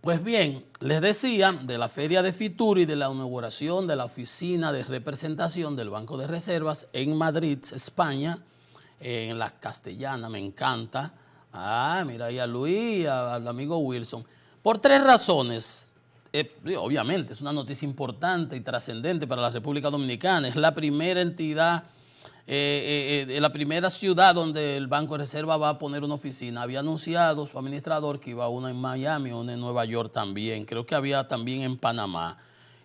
Pues bien, les decía de la Feria de Fitur y de la inauguración de la oficina de representación del Banco de Reservas en Madrid, España, en la Castellana, me encanta. Ah, mira ahí a Luis, al amigo Wilson. Por tres razones. Obviamente, es una noticia importante y trascendente para la República Dominicana. Es la primera entidad, la primera ciudad donde el Banco de Reserva va a poner una oficina. Había anunciado su administrador que iba a una en Miami, una en Nueva York también. Creo que había también en Panamá.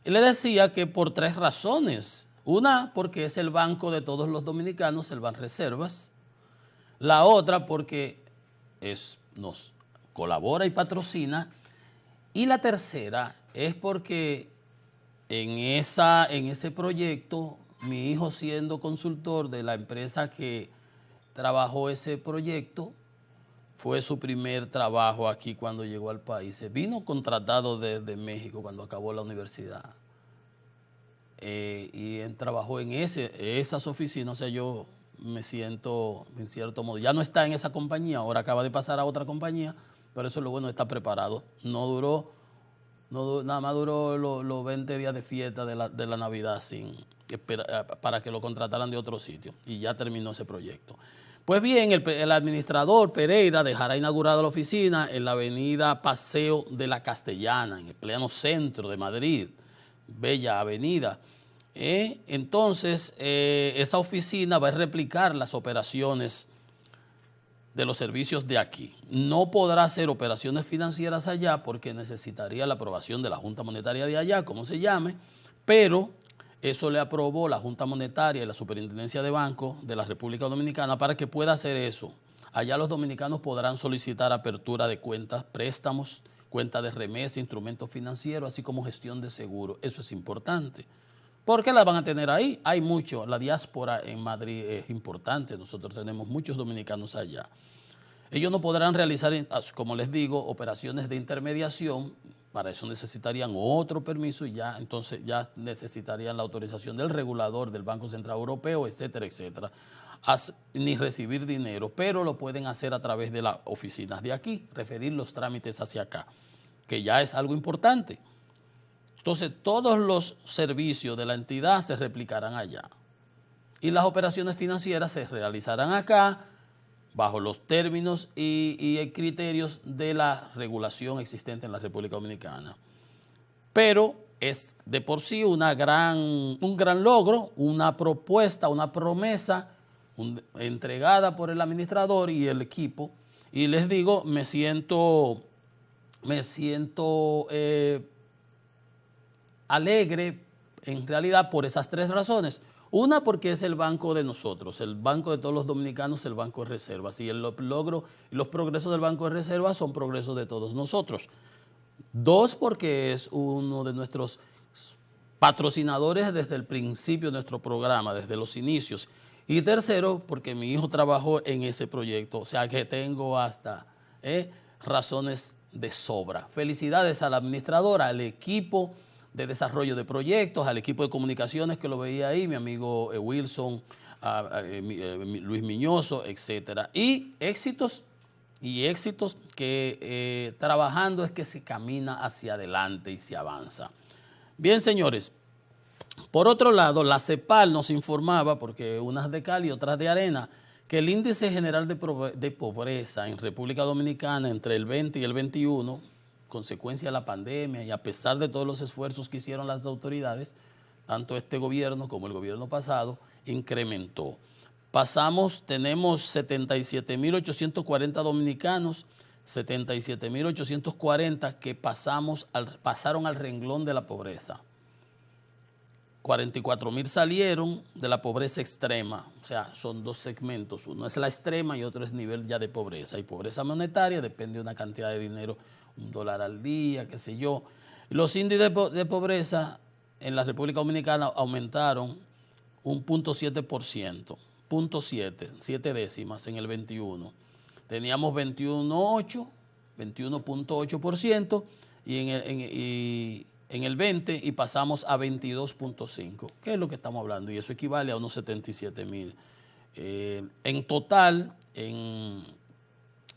Y le decía que por tres razones. Una, porque es el banco de todos los dominicanos, el Banreservas. La otra, porque nos colabora y patrocina. Y la tercera es porque en ese proyecto, mi hijo siendo consultor de la empresa que trabajó ese proyecto, fue su primer trabajo aquí cuando llegó al país. Se vino contratado desde México cuando acabó la universidad. Y él trabajó en esas oficinas. O sea, yo me siento, en cierto modo, ya no está en esa compañía, ahora acaba de pasar a otra compañía, pero eso es lo bueno, está preparado. Nada más duró los 20 días de fiesta de la Navidad para que lo contrataran de otro sitio, y ya terminó ese proyecto. Pues bien, el administrador Pereira dejará inaugurada la oficina en la avenida Paseo de la Castellana, en el pleno centro de Madrid, bella avenida. Entonces, esa oficina va a replicar las operaciones de los servicios de aquí. No podrá hacer operaciones financieras allá porque necesitaría la aprobación de la Junta Monetaria de allá, como se llame, pero eso le aprobó la Junta Monetaria y la Superintendencia de Bancos de la República Dominicana para que pueda hacer eso. Allá los dominicanos podrán solicitar apertura de cuentas, préstamos, cuenta de remesa, instrumentos financieros, así como gestión de seguro. Eso es importante. ¿Por qué la van a tener ahí? Hay mucho. La diáspora en Madrid es importante. Nosotros tenemos muchos dominicanos allá. Ellos no podrán realizar, como les digo, operaciones de intermediación. Para eso necesitarían otro permiso y ya entonces ya necesitarían la autorización del regulador del Banco Central Europeo, etcétera, etcétera. Ni recibir dinero, pero lo pueden hacer a través de las oficinas de aquí, referir los trámites hacia acá, que ya es algo importante. Entonces, todos los servicios de la entidad se replicarán allá y las operaciones financieras se realizarán acá bajo los términos y criterios de la regulación existente en la República Dominicana. Pero es de por sí un gran logro, una propuesta, una promesa entregada por el administrador y el equipo. Y les digo, me siento alegre en realidad por esas tres razones. Una, porque es el banco de nosotros, el banco de todos los dominicanos, el Banco de Reservas. Y el logro y los progresos del Banco de Reservas son progresos de todos nosotros. Dos, porque es uno de nuestros patrocinadores desde el principio de nuestro programa, desde los inicios. Y tercero, porque mi hijo trabajó en ese proyecto. O sea que tengo hasta razones de sobra. Felicidades a la administradora, al equipo de desarrollo de proyectos, al equipo de comunicaciones que lo veía ahí, mi amigo Wilson, Luis Miñoso, etcétera. Y éxitos que trabajando es que se camina hacia adelante y se avanza. Bien, señores, por otro lado, la CEPAL nos informaba, porque unas de cal y otras de arena, que el índice general de pobreza en República Dominicana entre el 20 y el 21, consecuencia de la pandemia y a pesar de todos los esfuerzos que hicieron las autoridades, tanto este gobierno como el gobierno pasado, incrementó. Tenemos 77.840 dominicanos, 77.840 que pasaron al renglón de la pobreza. 44.000 salieron de la pobreza extrema, o sea, son dos segmentos, uno es la extrema y otro es nivel ya de pobreza. Y pobreza monetaria depende de una cantidad de dinero, $1 al día, qué sé yo. Los índices de pobreza en la República Dominicana aumentaron un 0.7%, 7 décimas en el 21. Teníamos 21.8% y en el 20 y pasamos a 22.5, que es lo que estamos hablando, y eso equivale a unos 77.000. En total,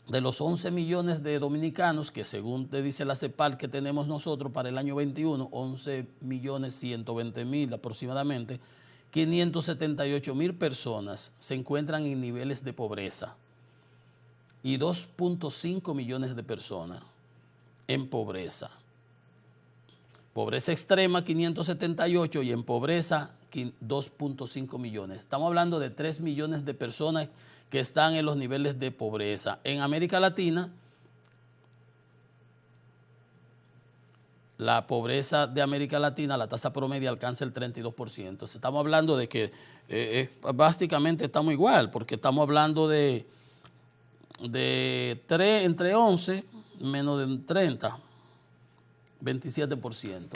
de los 11 millones de dominicanos, que según te dice la CEPAL que tenemos nosotros para el año 21, 11.120.000 aproximadamente, 578.000 personas se encuentran en niveles de pobreza y 2.5 millones de personas en pobreza. Pobreza extrema 578 y en pobreza 2.5 millones. Estamos hablando de 3 millones de personas que están en los niveles de pobreza. En América Latina, la pobreza de América Latina, la tasa promedio alcanza el 32%. Entonces, estamos hablando de que básicamente estamos igual, porque estamos hablando de 3, entre 11 menos de 30, 27%.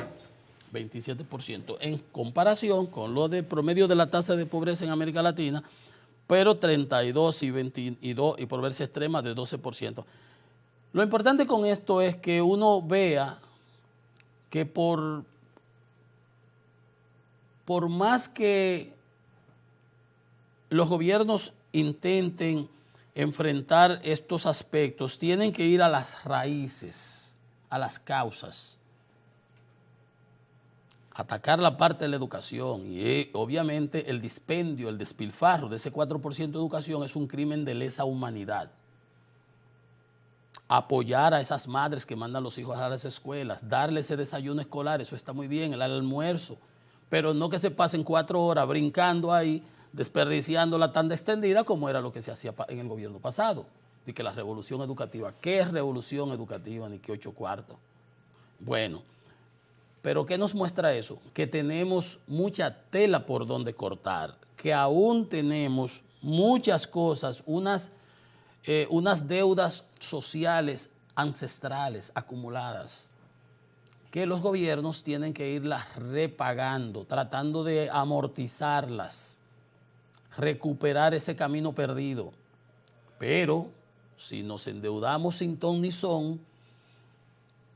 27% en comparación con lo de promedio de la tasa de pobreza en América Latina, pero 32 y 22 y pobreza extrema de 12%. Lo importante con esto es que uno vea que por más que los gobiernos intenten enfrentar estos aspectos, tienen que ir a las raíces, a las causas. Atacar la parte de la educación y obviamente el dispendio, el despilfarro de ese 4% de educación es un crimen de lesa humanidad. Apoyar a esas madres que mandan a los hijos a las escuelas, darle ese desayuno escolar, eso está muy bien, el almuerzo, pero no que se pasen 4 horas brincando ahí, desperdiciando la tanda extendida como era lo que se hacía en el gobierno pasado. Y que la revolución educativa, ¿qué es revolución educativa ni qué 8 cuartos? Bueno, pero ¿qué nos muestra eso? Que tenemos mucha tela por donde cortar, que aún tenemos muchas cosas, unas deudas sociales ancestrales acumuladas, que los gobiernos tienen que irlas repagando, tratando de amortizarlas, recuperar ese camino perdido. Pero si nos endeudamos sin ton ni son,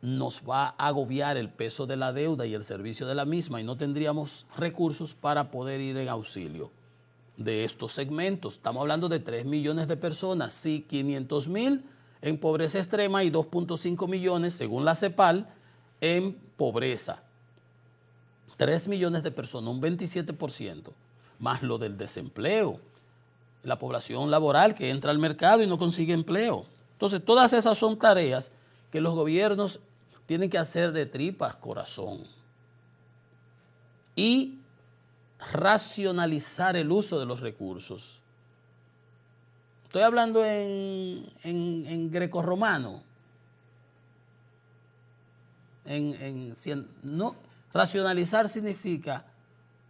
nos va a agobiar el peso de la deuda y el servicio de la misma y no tendríamos recursos para poder ir en auxilio de estos segmentos. Estamos hablando de 3 millones de personas, sí, 500.000 en pobreza extrema y 2.5 millones, según la CEPAL, en pobreza. 3 millones de personas, un 27%, más lo del desempleo, la población laboral que entra al mercado y no consigue empleo. Entonces, todas esas son tareas que los gobiernos tienen que hacer de tripas corazón y racionalizar el uso de los recursos. Estoy hablando en grecorromano. No, racionalizar significa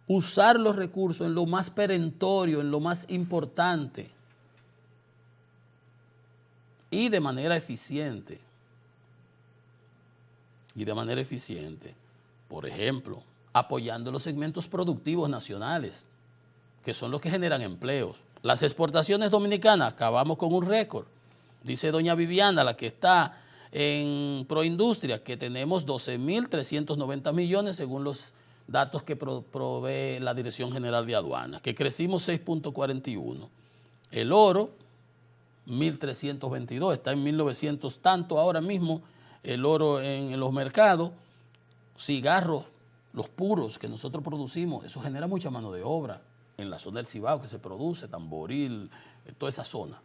usar los recursos en lo más perentorio, en lo más importante y de manera eficiente. Por ejemplo, apoyando los segmentos productivos nacionales, que son los que generan empleos. Las exportaciones dominicanas, acabamos con un récord. Dice doña Viviana, la que está en Proindustria, que tenemos 12.390 millones según los datos que provee la Dirección General de Aduanas, que crecimos 6.41. El oro, 1.322, está en 1.900 tanto ahora mismo el oro en los mercados. Cigarros, los puros que nosotros producimos, eso genera mucha mano de obra en la zona del Cibao que se produce, Tamboril, toda esa zona.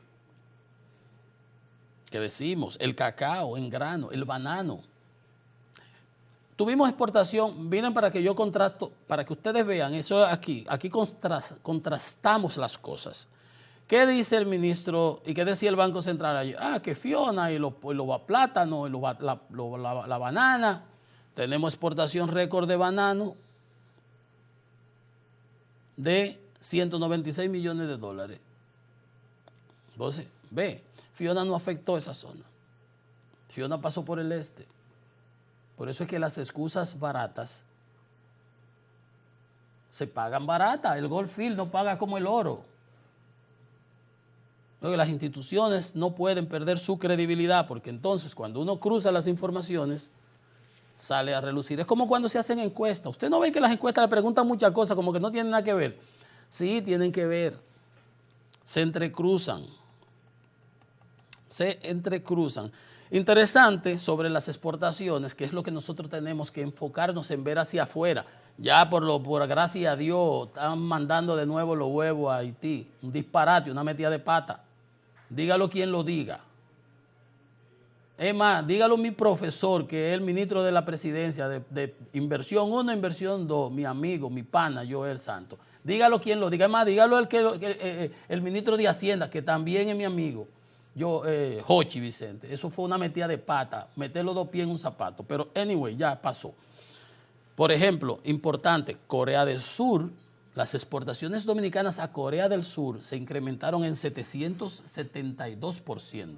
¿Qué decimos? El cacao en grano, el banano. Tuvimos exportación, miren para que yo contrasto, para que ustedes vean, eso aquí contrastamos las cosas. ¿Qué dice el ministro y qué decía el Banco Central ayer? Que Fiona y los plátanos, y la banana. Tenemos exportación récord de banano de 196 millones de dólares. Entonces, ve, Fiona no afectó esa zona. Fiona pasó por el este. Por eso es que las excusas baratas se pagan baratas. El Goldfield no paga como el oro. Las instituciones no pueden perder su credibilidad porque entonces cuando uno cruza las informaciones sale a relucir. Es como cuando se hacen encuestas. Usted no ve que las encuestas le preguntan muchas cosas como que no tienen nada que ver. Sí, tienen que ver. Se entrecruzan. se entrecruzan. Interesante sobre las exportaciones, que es lo que nosotros tenemos que enfocarnos en ver hacia afuera. Ya por gracia a Dios están mandando de nuevo los huevos a Haití. Un disparate, una metida de pata. Dígalo quien lo diga. Es más, dígalo mi profesor, que es el ministro de la presidencia de inversión 1, inversión 2, mi amigo, mi pana, Joel Santos. Dígalo quien lo diga. Es más, dígalo el ministro de Hacienda, que también es mi amigo, Jochi Vicente. Eso fue una metida de pata, meter los dos pies en un zapato. Pero anyway, ya pasó. Por ejemplo, importante, Corea del Sur, las exportaciones dominicanas a Corea del Sur se incrementaron en 772%.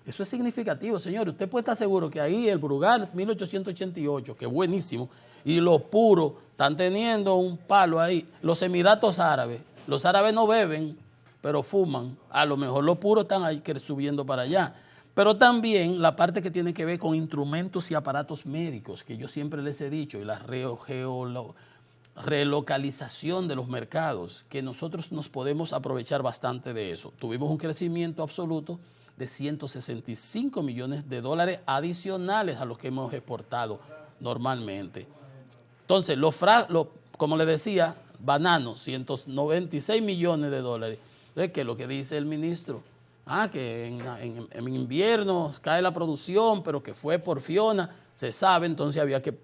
Eso es significativo, señores. Usted puede estar seguro que ahí el Brugal 1888, que es buenísimo, y los puros están teniendo un palo ahí. Los Emiratos Árabes, los árabes no beben, pero fuman. A lo mejor los puros están ahí subiendo para allá. Pero también la parte que tiene que ver con instrumentos y aparatos médicos, que yo siempre les he dicho, y la relocalización de los mercados, que nosotros nos podemos aprovechar bastante de eso. Tuvimos un crecimiento absoluto de 165 millones de dólares adicionales a los que hemos exportado normalmente. Entonces, como le decía, bananos, 196 millones de dólares. Entonces, ¿qué es lo que dice el ministro? Que en invierno cae la producción, pero que fue por Fiona, se sabe, entonces había que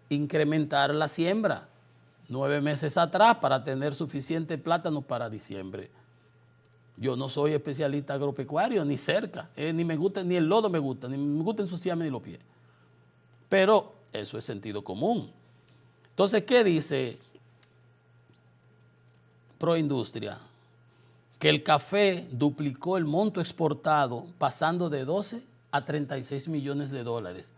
incrementar la siembra 9 meses atrás para tener suficiente plátano para diciembre. Yo no soy especialista agropecuario, ni cerca, ni me gusta, ni el lodo me gusta, ni me gusta ensuciarme ni los pies. Pero eso es sentido común. Entonces, ¿qué dice Proindustria? Que el café duplicó el monto exportado, pasando de 12 a 36 millones de dólares.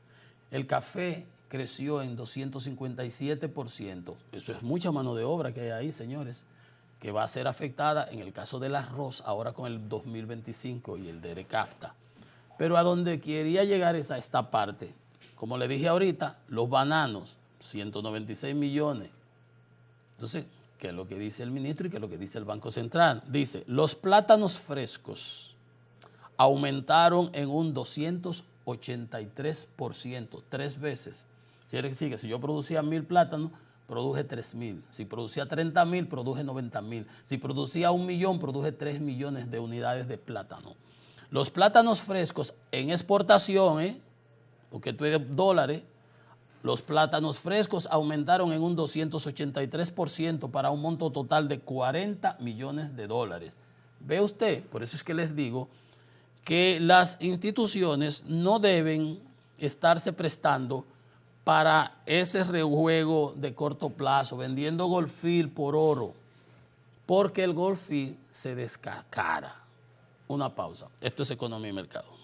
El café creció en 257%. Eso es mucha mano de obra que hay ahí, señores, que va a ser afectada en el caso del arroz, ahora con el 2025 y el de ERECAFTA. Pero a donde quería llegar es a esta parte. Como le dije ahorita, los bananos, 196 millones. Entonces, ¿qué es lo que dice el ministro y qué es lo que dice el Banco Central? Dice, los plátanos frescos aumentaron en un 283%, 3 veces. Si yo producía 1,000 plátanos, produje 3,000. Si producía 30,000, produje 90,000. Si producía 1,000,000, produje 3 millones de unidades de plátano. Los plátanos frescos en exportación, porque esto es de dólares, los plátanos frescos aumentaron en un 283% para un monto total de 40 millones de dólares. Ve usted, por eso es que les digo que las instituciones no deben estarse prestando para ese rejuego de corto plazo, vendiendo Goldfield por oro, porque el Goldfield se descacara. Una pausa. Esto es Economía y Mercado.